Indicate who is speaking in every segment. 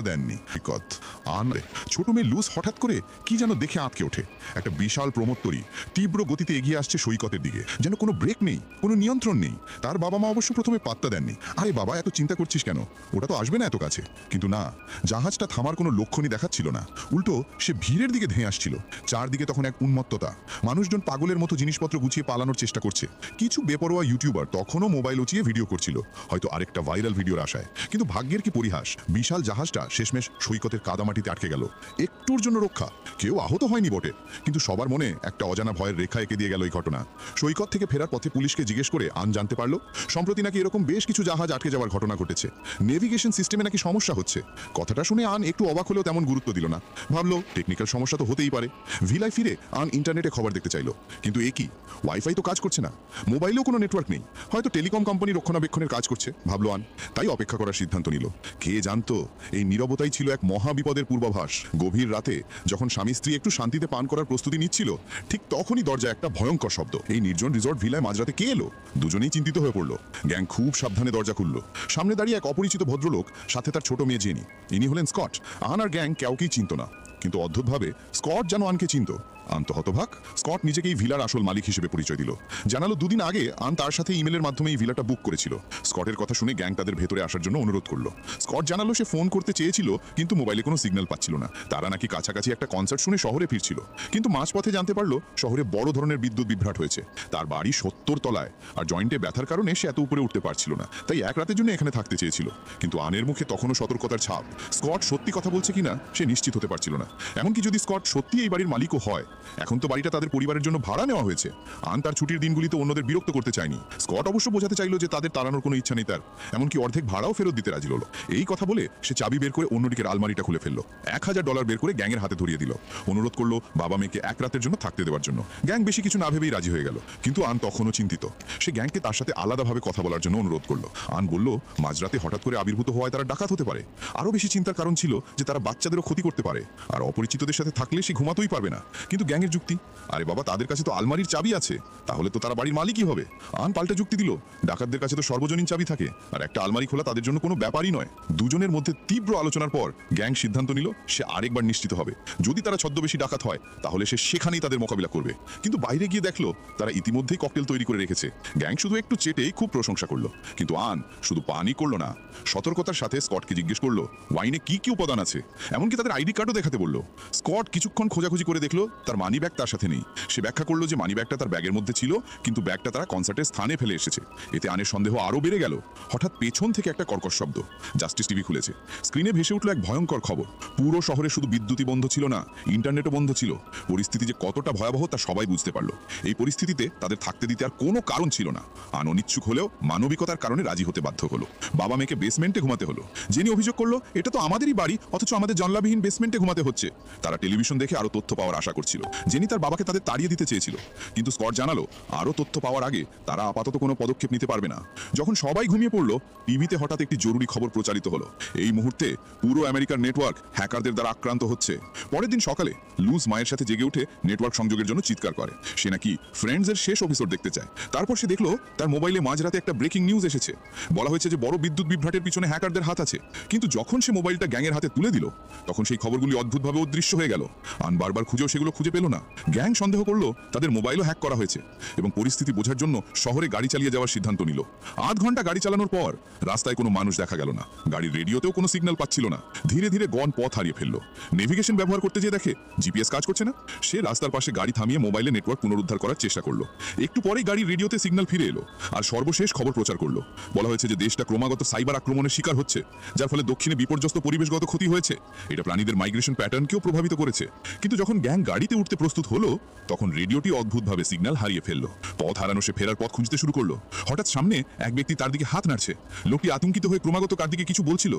Speaker 1: দেননি বিকট আনরে ছোট মেয়ে লুজ হঠাৎ করে কি যেন দেখে আঁতকে ওঠে। একটা বিশাল প্রমোত্তরী তীব্র গতিতে এগিয়ে আসছে সৈকতের দিকে, যেন কোনো ব্রেক নেই, কোনো নিয়ন্ত্রণ নেই। তার বাবা মা অবশ্য প্রথমে পাত্তা দেননি। আরে বাবা, এত চিন্তা করছিস কেন, ওটা তো আসবে না এত কাছে। কিন্তু না, জাহাজটা থামার কোনো লক্ষণই দেখাচ্ছিল না, উল্টো সে ভিড়ের দিকে ধেয়ে আসছিল। চারদিকে তখন এক উন্মত্ততা, মানুষজন পাগলের মতো জিনিসপত্র গুছিয়ে পালানোর চেষ্টা করছে। কিছু বেপরোয়া ইউটিউবার তখনও মোবাইল উঁচিয়ে ভিডিও করছিল, হয়তো আরেকটা ভাইরাল ভিডিওর আশায়। কিন্তু ভাগ্যের কি পরিহাস, বিশাল জাহাজটা শেষমেশ সৈকতের কাদামাটিতে আটকে গেল। একটুর জন্য রক্ষা, কেউ আহত হয়নি বটে, কিন্তু সবার মনে একটা অজানা ভয়ের রেখা এঁকে দিয়ে গেল এই ঘটনা। সৈকত থেকে ফেরার পথে পুলিশকে জিজ্ঞেস করে আন জানতে পারলো সম্প্রতি নাকি এরকম বেশ কিছু জাহাজ আটকে যাওয়ার ঘটনা ঘটেছে। নেভিগেশন সিস্টেমে নাকি সমস্যা হচ্ছে। কথাটা শুনে আন একটু অবাক হলেও তেমন গুরুত্ব দিল না, ভাবলো টেকনিক্যাল সমস্যা তো হতেই পারে। ভিলায় ফিরে আন ইন্টারনেটে খবর দেখতে চাইলো, কিন্তু এ কি, ওয়াইফাই তো কাজ করছে না, মোবাইলেও কোনো নেটওয়ার্ক নেই। হয়তো টেলিকম কোম্পানি রক্ষণাবেক্ষণের কাজ করছে, ভাবলো আন। তাই অপেক্ষা করার সিদ্ধান্ত নিল। কে জানতো এই নীরবতাই ছিল এক মহা বিপদের পূর্বাভাস। গভীর রাতে যখন স্বামী স্ত্রী একটু শান্তিতে পান করার প্রস্তুতি নিচ্ছিল, ঠিক তখনই দরজায় একটা ভয়ঙ্কর শব্দ। এই নির্জন রিসর্ট ভিলায় মাঝরাতে কে এলো? দুজনেই চিন্তিত হয়ে পড়লো। গ্যাং খুব সাবধানে দরজা খুলল। সামনে দাঁড়িয়ে এক অপরিচিত ভদ্রলোক, সাথে তার ছোট মেয়ে জেনি। ইনি হলেন স্কট। আন আর গ্যাং কাউকেই চিনত না, কিন্তু অদ্ভুতভাবে স্কট যেন আনকে চিনত। আন তো হতভাগ। স্কট নিজেকে এই ভিলার আসল মালিক হিসেবে পরিচয় দিল। জানালো দুদিন আগে আন তার সাথে ইমেলের মাধ্যমে এই ভিলাটা বুক করেছিল। স্কটের কথা শুনে গ্যাং তাদের ভেতরে আসার জন্য অনুরোধ করলো। স্কট জানালো সে ফোন করতে চেয়েছিল, কিন্তু মোবাইলে কোনো সিগন্যাল পাচ্ছিল না। তারা নাকি কাছাকাছি একটা কনসার্ট শুনে শহরে ফিরছিল, কিন্তু মাঝপথে জানতে পারলো শহরে বড় ধরনের বিদ্যুৎ বিভ্রাট হয়েছে। তার বাড়ি 70 তলায়, আর জয়েন্টে ব্যথার কারণে সে এত উপরে উঠতে পারছিল না, তাই এক রাতের জন্য এখানে থাকতে চেয়েছিল। কিন্তু আনের মুখে তখনও সতর্কতার ছাপ। স্কট সত্যি কথা বলছে কিনা সে নিশ্চিত হতে পারছিল না। এমনকি যদি স্কট সত্যি এই বাড়ির মালিকও হয়, এখন তো বাড়িটা তাদের পরিবারের জন্য ভাড়া নেওয়া হয়েছে। আন তার ছুটির দিনগুলিতে অন্যদের বিরক্ত করতে চায়নি। স্কট অবশ্য বোঝাতে চাইলো যে তাদের তাড়ানোর কোনো ইচ্ছা নেই তার, এমনকি অর্ধেক ভাড়াও ফেরত দিতে রাজি হলো। এই কথা বলে সে চাবি বের করে অন্যদিকের আলমারিটা খুলে ফেললো। $1000 বের করে গ্যাংয়ের হাতে ধরিয়ে দিল। অনুরোধ করলো বাবা মেয়েকে এক রাতের জন্য থাকতে দেওয়ার জন্য। গ্যাং বেশি কিছু না ভেবেই রাজি হয়ে গেল, কিন্তু আন তখনও চিন্তিত। সে গ্যাংকে তার সাথে আলাদাভাবে কথা বলার জন্য অনুরোধ করলো। আন বলল মাঝরাতে হঠাৎ করে আবির্ভূত হওয়ায় তারা ডাকাত হতে পারে। আরও বেশি চিন্তার কারণ ছিল যে তারা বাচ্চাদেরও ক্ষতি করতে পারে, আর অপরিচিতদের সাথে থাকলে সে ঘুমাতেই পারবে না। কিন্তু গ্যাংয়ের যুক্তি, আরে বাবা তাদের কাছে তো আলমারির চাবি আছে, তাহলে তো তারা বাড়ির মালিকই হবে। আন পাল্টা যুক্তি দিল ডাকাতদের কাছে তো সর্বজনীন চাবি থাকে, আর একটা আলমারি খোলা তাদের জন্য কোনো ব্যাপারই নয়। দুজনের মধ্যে তীব্র আলোচনার পর গ্যাং সিদ্ধান্ত নিল সে আরেকবার নিশ্চিত হবে। যদি তারা ছদ্মবেশী ডাকাত হয় তাহলে সে সেখানেই তাদের মোকাবিলা করবে। কিন্তু বাইরে গিয়ে দেখলো তারা ইতিমধ্যেই ককটেল তৈরি করে রেখেছে। গ্যাং শুধু একটু চেটেই খুব প্রশংসা করলো, কিন্তু আন শুধু পানই করলো না, সতর্কতার সাথে স্কটকে জিজ্ঞেস করলো ওয়াইনে কি কি উপাদান আছে, এমনকি তাদের আইডি কার্ডও দেখাতে বললো। স্কট কিছুক্ষণ খোঁজাখুঁজি করে দেখলো তার মানি ব্যাগ তার সাথে নেই। সে ব্যাখ্যা করলো যে মানি ব্যাগটা তার ব্যাগের মধ্যে ছিল, কিন্তু ব্যাগটা তারা কনসার্টের স্থানে ফেলে এসেছে। এতে আনের সন্দেহ আরও বেড়ে গেল। হঠাৎ পেছন থেকে একটা কর্কশ শব্দ। জাস্টিস টিভি খুলেছে। স্ক্রিনে ভেসে উঠল এক ভয়ঙ্কর খবর। পুরো শহরে শুধু বিদ্যুৎই বন্ধ ছিল না, ইন্টারনেটও বন্ধ ছিল। পরিস্থিতি যে কতটা ভয়াবহ তা সবাই বুঝতে পারলো। এই পরিস্থিতিতে তাদের থাকতে দিতে আর কোনো কারণ ছিল না। আন অনিচ্ছুক হলেও মানবিকতার কারণে রাজি হতে বাধ্য হলো। বাবা মেয়েকে বেসমেন্টে ঘুমাতে হলো। যিনি অভিযোগ করলো এটা তো আমাদেরই বাড়ি, অথচ আমাদের জানলাবিহীন বেসমেন্টে ঘুমাতে হচ্ছে। তারা টেলিভিশন দেখে আরও তথ্য পাওয়ার আশা করছিল। যিনি তার বাবাকে তাদের তাড়িয়ে দিতে চেয়েছিল, কিন্তু স্কট জানালো আরও তথ্য পাওয়ার আগে তারা আপাতত কোনো পদক্ষেপ নিতে পারবে না। যখন সবাই ঘুমিয়ে পড়লো, টিভিতে হঠাৎ একটি জরুরি খবর প্রচারিত হলো। এই মুহূর্তে পুরো আমেরিকার নেটওয়ার্ক হ্যাকারদের দ্বারা আক্রান্ত হচ্ছে। পরের দিন সকালে লুজ মায়ের সাথে জেগে উঠে নেটওয়ার্ক সংযোগের জন্য চিৎকার করে। সে নাকি ফ্রেন্ডসের শেষ এপিসোড দেখতে চায়। তারপর সে দেখলো তার মোবাইলে মাঝরাতে একটা ব্রেকিং নিউজ এসেছে। বলা হয়েছে যে বড় বিদ্যুৎ বিভ্রাটের পিছনে হ্যাকারদের হাত আছে। কিন্তু যখন সে মোবাইলটা গ্যাংয়ের হাতে তুলে দিল, তখন সেই খবরগুলি অদ্ভুতভাবে অদৃশ্য হয়ে গেল। আন বারবার খুঁজেও সেগুলো খুঁজে পেল না। গ্যাং সন্দেহ করলো তাদের মোবাইলও হ্যাক করা হয়েছে, এবং পরিস্থিতি বোঝার জন্য শহরে গাড়ি চালিয়ে যাওয়ার সিদ্ধান্ত নিল। 8 ঘন্টা গাড়ি চালানোর পর রাস্তায় কোনো মানুষ দেখা গেল না। গাড়ির রেডিওতেও কোনো সিগন্যাল পাচ্ছিল না। ধীরে ধীরে গন পথ হারিয়ে ফেললো। নেভিগেশন ব্যবহার করতে যেয়ে দেখে জিপিএস কাজ করছে না। সে রাস্তার পাশে গাড়ি থামিয়ে মোবাইলে নেটওয়ার্ক পুনরুদ্ধার করার চেষ্টা করলো। একটু পরেই গাড়ির রেডিওতে সিগন্যাল ফিরে এলো, আর সর্বশেষ খবর প্রচার করলো। বলা হয়েছে যে দেশটা ক্রমাগত সাইবার আক্রমণের শিকার হচ্ছে, যার ফলে দক্ষিণে বিপর্যস্ত পরিবেশগত ক্ষতি হয়েছে। এটা প্রাণীদের মাইগ্রেশন প্যাটার্নকেও প্রভাবিত করেছে। কিন্তু যখন গ্যাং গাড়িতে উঠতে প্রস্তুত হলো, তখন রেডিওটি অদ্ভুতভাবে সিগন্যাল হারিয়ে ফেললো। পথ হারানো সে ফেরার পথ খুঁজতে শুরু করলো। হঠাৎ সামনে এক ব্যক্তি তার দিকে হাত নাড়ছে। লোকটি আতঙ্কিত হয়ে ক্রমাগত কার দিকে কিছু বলছিল।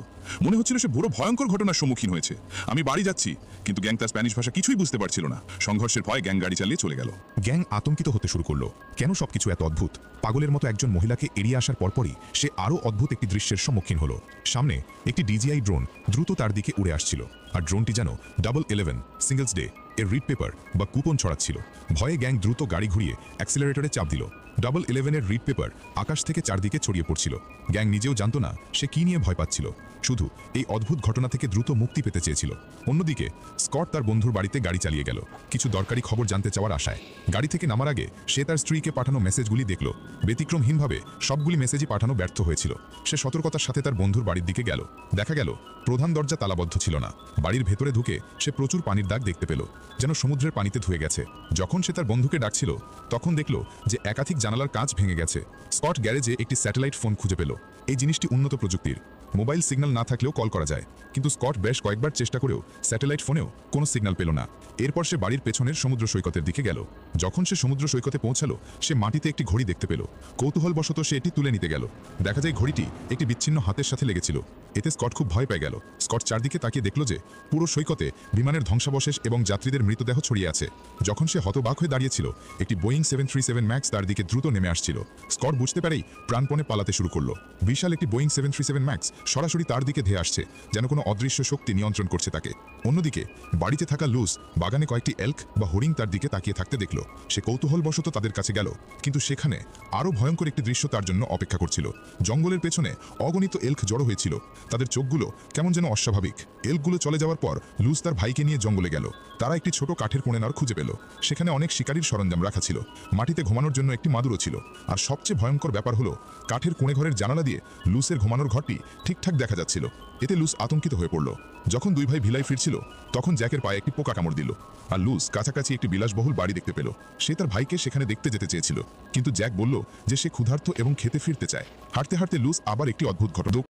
Speaker 1: মনে হচ্ছিল সে বড় ভয়ঙ্কর ঘটনার সম্মুখীন হয়েছে। আমি বাড়ি যাচ্ছি, কিন্তু গ্যাং তার স্প্যানিশ ভাষা কিছুই বুঝতে পারছিল না। সংঘর্ষের ভয়ে গ্যাং গাড়ি চালিয়ে চলে গেল।
Speaker 2: গ্যাং আতঙ্কিত হতে শুরু করলো। কেন সবকিছু এত অদ্ভুত? পাগলের মতো একজন মহিলাকে এড়িয়ে আসার পরপরই সে আরও অদ্ভুত একটি দৃশ্যের সম্মুখীন হলো। সামনে একটি ডিজিআই ড্রোন দ্রুত তার দিকে উড়ে আসছিল, আর ড্রোনটি যেন 11 সিঙ্গলস ডে এর রিড পেপার বা কুপন ছড়াচ্ছিল। ভয়ে গ্যাং দ্রুত গাড়ি ঘুরিয়ে অ্যাক্সিলারেটরে চাপ দিল। 11-এর রিড পেপার আকাশ থেকে চারদিকে ছড়িয়ে পড়ছিল। গ্যাং নিজেও জানতো না সে কি নিয়ে ভয় পাচ্ছিল, শুধু এই অদ্ভুত ঘটনা থেকে দ্রুত মুক্তি পেতে চেয়েছিল। অন্যদিকে স্কট তার বন্ধুর বাড়িতে গাড়ি চালিয়ে গেল কিছু দরকারি খবর জানতে চাওয়ার আশায়। গাড়ি থেকে নামার আগে সে তার স্ত্রীকে পাঠানো মেসেজগুলি দেখল। ব্যতিক্রমহীনভাবে সবগুলি মেসেজই পাঠানো ব্যর্থ হয়েছিল। সে সতর্কতার সাথে তার বন্ধুর বাড়ির দিকে গেল। দেখা গেল প্রধান দরজা তালাবদ্ধ ছিল না। বাড়ির ভেতরে ঢুকে সে প্রচুর পানির দাগ দেখতে পেল, যেন সমুদ্রের পানিতে ধুয়ে গেছে। যখন সে তার বন্ধুকে ডাকছিল তখন দেখল যে একাধিক জানালার কাঁচ ভেঙে গেছে। স্কট গ্যারেজে একটি স্যাটেলাইট ফোন খুঁজে পেল। এই জিনিসটি উন্নত প্রযুক্তির, মোবাইল সিগন্যাল না থাকলেও কল করা যায়, কিন্তু স্কট বেশ কয়েকবার চেষ্টা করেও স্যাটেলাইট ফোনেও কোনো সিগন্যাল পেল না। এরপর সে বাড়ির পেছনের সমুদ্র সৈকতের দিকে গেল। যখন সে সমুদ্র সৈকতে পৌঁছালো সে মাটিতে একটি ঘড়ি দেখতে পেল। কৌতূহলবশত সে এটি তুলে নিতে গেল। দেখা যায় ঘড়িটি একটি বিচ্ছিন্ন হাতের সাথে লেগেছিল। এতে স্কট খুব ভয় পেয়ে গেল। স্কট চারদিকে তাকিয়ে দেখল যে পুরো সৈকতে বিমানের ধ্বংসাবশেষ এবং যাত্রীদের মৃতদেহ ছড়িয়ে আছে। যখন সে হতবাক হয়ে দাঁড়িয়েছিল একটি বোয়িং 737 ম্যাক্স তার দিকে দ্রুত নেমে আসছিল। স্কট বুঝতে পারেই প্রাণপণে পালাতে শুরু করলো। বিশাল একটি বোয়িং 737 ম্যাক্স সরাসরি তার দিকে ধেয়ে আসছে, যেন কোনো অদৃশ্য শক্তি নিয়ন্ত্রণ করছে তাকে। অন্যদিকে বাড়িতে থাকা লুস বাগানে কয়েকটি এল্ক বা হরিণ তার দিকে তাকিয়ে থাকতে দেখল। সে কৌতূহলবশত তাদের কাছে গেল, কিন্তু সেখানে আরও ভয়ঙ্কর একটি দৃশ্য তার জন্য অপেক্ষা করছিল। জঙ্গলের পেছনে অগণিত এল্ক জড়ো হয়েছিল। তাদের চোখগুলো কেমন যেন অস্বাভাবিক। এল্কগুলো চলে যাওয়ার পর লুস তার ভাইকে নিয়ে জঙ্গলে গেল। তারা একটি ছোট কাঠের কোণেনার খুঁজে পেল। সেখানে অনেক শিকারীর সরঞ্জাম রাখা ছিল। মাটিতে ঘুমানোর জন্য একটি মাদুরও ছিল। আর সবচেয়ে ভয়ঙ্কর ব্যাপার হলো কাঠের কোণে ঘরের জানালা দিয়ে লুসের ঘুমানোর ঘরটি ঠিকঠাক দেখা যাচ্ছিল। এতে লুস আতঙ্কিত হয়ে পড়ল। যখন দুই ভাই ভিলায় ফিরছিল তখন জ্যাকের পায়ে একটি পোকা কামড় দিল, আর লুস কাছাকাছি একটি বিলাসবহুল বাড়ি দেখতে পেল। সে তার ভাইকে সেখানে দেখতে যেতে চেয়েছিল, কিন্তু জ্যাক বলল যে সে ক্ষুধার্ত এবং খেতে ফিরতে চায়। হাঁটতে হাঁটতে লুস আবার একটি অদ্ভুত ঘটনা